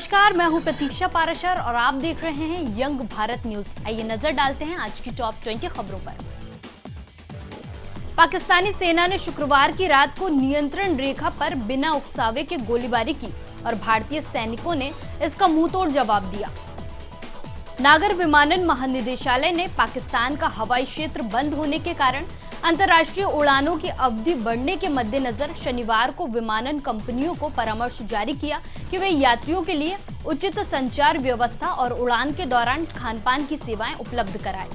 नमस्कार, मैं हूं प्रतीक्षा पाराशर और आप देख रहे हैं यंग भारत न्यूज। आइए नजर डालते हैं आज की टॉप 20 खबरों पर। पाकिस्तानी सेना ने शुक्रवार की रात को नियंत्रण रेखा पर बिना उकसावे के गोलीबारी की और भारतीय सैनिकों ने इसका मुंहतोड़ जवाब दिया। नागर विमानन महानिदेशालय ने पाकिस्तान का हवाई क्षेत्र बंद होने के कारण अंतर्राष्ट्रीय उड़ानों की अवधि बढ़ने के मद्देनजर शनिवार को विमानन कंपनियों को परामर्श जारी किया कि वे यात्रियों के लिए उचित संचार व्यवस्था और उड़ान के दौरान खानपान की सेवाएं उपलब्ध कराएं।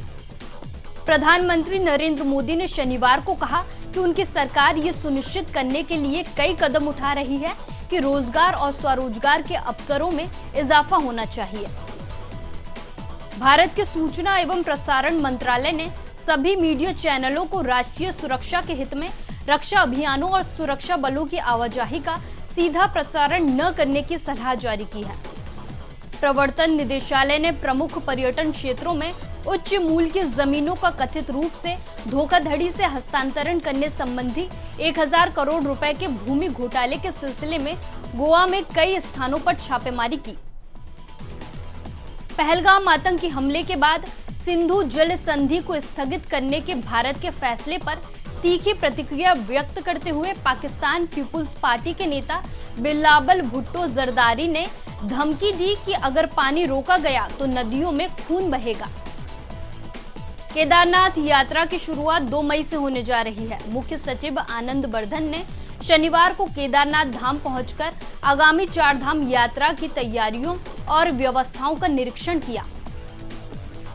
प्रधानमंत्री नरेंद्र मोदी ने शनिवार को कहा कि उनकी सरकार ये सुनिश्चित करने के लिए कई कदम उठा रही है कि रोजगार और स्वरोजगार के अवसरों में इजाफा होना चाहिए। भारत के सूचना एवं प्रसारण मंत्रालय ने सभी मीडिया चैनलों को राष्ट्रीय सुरक्षा के हित में रक्षा अभियानों और सुरक्षा बलों की आवाजाही का सीधा प्रसारण न करने की सलाह जारी की है। प्रवर्तन निदेशालय ने प्रमुख पर्यटन क्षेत्रों में उच्च मूल्य की जमीनों का कथित रूप से धोखाधड़ी से हस्तांतरण करने संबंधी 1000 करोड़ रुपए के भूमि घोटाले के सिलसिले में गोवा में कई स्थानों पर छापेमारी की। पहलगाम आतंकी हमले के बाद सिंधु जल संधि को स्थगित करने के भारत के फैसले पर तीखी प्रतिक्रिया व्यक्त करते हुए पाकिस्तान पीपुल्स पार्टी के नेता बिलावल भुट्टो जरदारी ने धमकी दी कि अगर पानी रोका गया तो नदियों में खून बहेगा। केदारनाथ यात्रा की शुरुआत 2 मई से होने जा रही है। मुख्य सचिव आनंद वर्धन ने शनिवार को केदारनाथ धाम पहुंचकर आगामी 4 धाम यात्रा की तैयारियों और व्यवस्थाओं का निरीक्षण किया।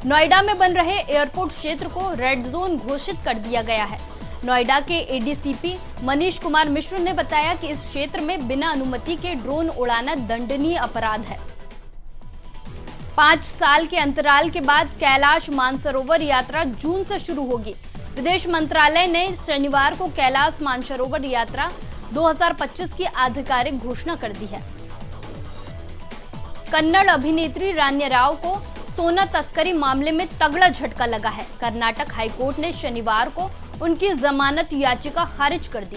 नोएडा में बन रहे एयरपोर्ट क्षेत्र को रेड जोन घोषित कर दिया गया है। नोएडा के एडीसीपी मनीष कुमार मिश्र ने बताया कि इस क्षेत्र में बिना अनुमति के ड्रोन उड़ाना दंडनीय अपराध है। 5 साल के अंतराल के बाद कैलाश मानसरोवर यात्रा जून से शुरू होगी। विदेश मंत्रालय ने शनिवार को कैलाश मानसरोवर यात्रा 2025 की आधिकारिक घोषणा कर दी है। कन्नड़ अभिनेत्री रान्या राव को सोना तस्करी मामले में तगड़ा झटका लगा है। कर्नाटक हाईकोर्ट ने शनिवार को उनकी जमानत याचिका खारिज कर दी।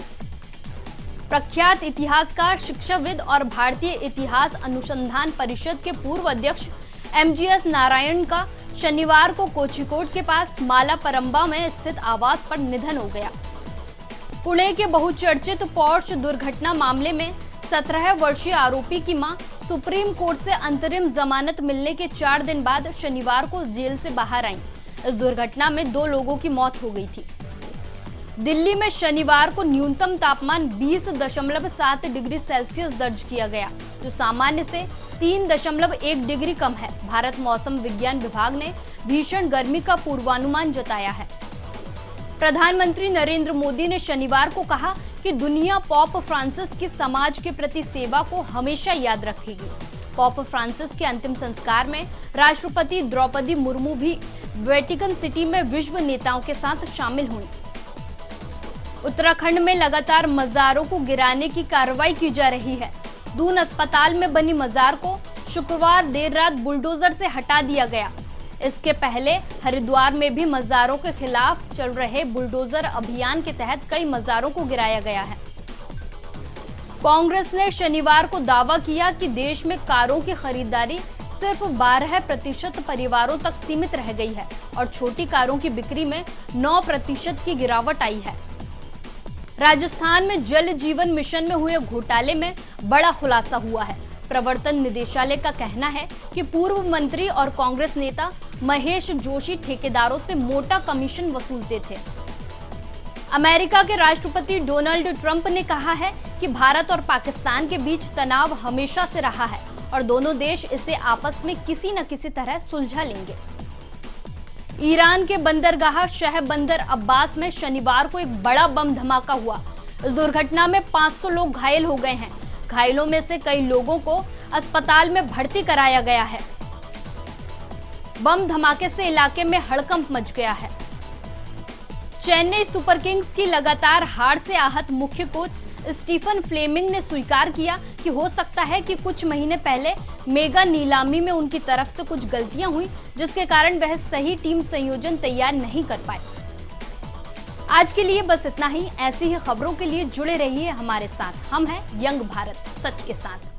प्रख्यात इतिहासकार, शिक्षाविद और भारतीय इतिहास अनुसंधान परिषद के पूर्व अध्यक्ष एमजीएस नारायण का शनिवार को कोझिकोड के पास मालापरंबा में स्थित आवास पर निधन हो गया। पुणे के बहुचर्चित पोर्श दुर्घटना मामले में 17 वर्षीय आरोपी की मां सुप्रीम कोर्ट से अंतरिम जमानत मिलने के 4 दिन बाद शनिवार को जेल से बाहर आई। इस दुर्घटना में 2 लोगों की मौत हो गई थी। दिल्ली में शनिवार को न्यूनतम तापमान 20.7 डिग्री सेल्सियस दर्ज किया गया, जो सामान्य से 3.1 डिग्री कम है। भारत मौसम विज्ञान विभाग ने भीषण गर्मी का पूर्वानुमान जताया है। प्रधानमंत्री नरेंद्र मोदी ने शनिवार को कहा कि दुनिया पॉप फ्रांसिस की समाज के प्रति सेवा को हमेशा याद रखेगी। पॉप फ्रांसिस के अंतिम संस्कार में राष्ट्रपति द्रौपदी मुर्मू भी वेटिकन सिटी में विश्व नेताओं के साथ शामिल हुई। उत्तराखंड में लगातार मजारों को गिराने की कार्रवाई की जा रही है। दून अस्पताल में बनी मजार को शुक्रवार देर रात बुलडोजर से हटा दिया गया। इसके पहले हरिद्वार में भी मजारों के खिलाफ चल रहे बुलडोजर अभियान के तहत कई मजारों को गिराया गया है। कांग्रेस ने शनिवार को दावा किया कि देश में कारों की खरीदारी सिर्फ 12% परिवारों तक सीमित रह गई है और छोटी कारों की बिक्री में 9% की गिरावट आई है। राजस्थान में जल जीवन मिशन में हुए घोटाले में बड़ा खुलासा हुआ है। प्रवर्तन निदेशालय का कहना है कि पूर्व मंत्री और कांग्रेस नेता महेश जोशी ठेकेदारों से मोटा कमीशन वसूलते थे। अमेरिका के राष्ट्रपति डोनाल्ड ट्रंप ने कहा है कि भारत और पाकिस्तान के बीच तनाव हमेशा से रहा है और दोनों देश इसे आपस में किसी न किसी तरह सुलझा लेंगे। ईरान के बंदरगाह शह बंदर अब्बास में शनिवार को एक बड़ा बम धमाका हुआ। इस दुर्घटना में 500 लोग घायल हो गए हैं। घायलों में से कई लोगों को अस्पताल में भर्ती कराया गया है। बम धमाके से इलाके में हड़कंप मच गया है। चेन्नई सुपर किंग्स की लगातार हार से आहत मुख्य कोच स्टीफन फ्लेमिंग ने स्वीकार किया कि हो सकता है कि कुछ महीने पहले मेगा नीलामी में उनकी तरफ से कुछ गलतियां हुई, जिसके कारण वह सही टीम संयोजन तैयार नहीं कर पाए। आज के लिए बस इतना ही। ऐसी ही खबरों के लिए जुड़े रहिए हमारे साथ। हम हैं यंग भारत, सच के साथ।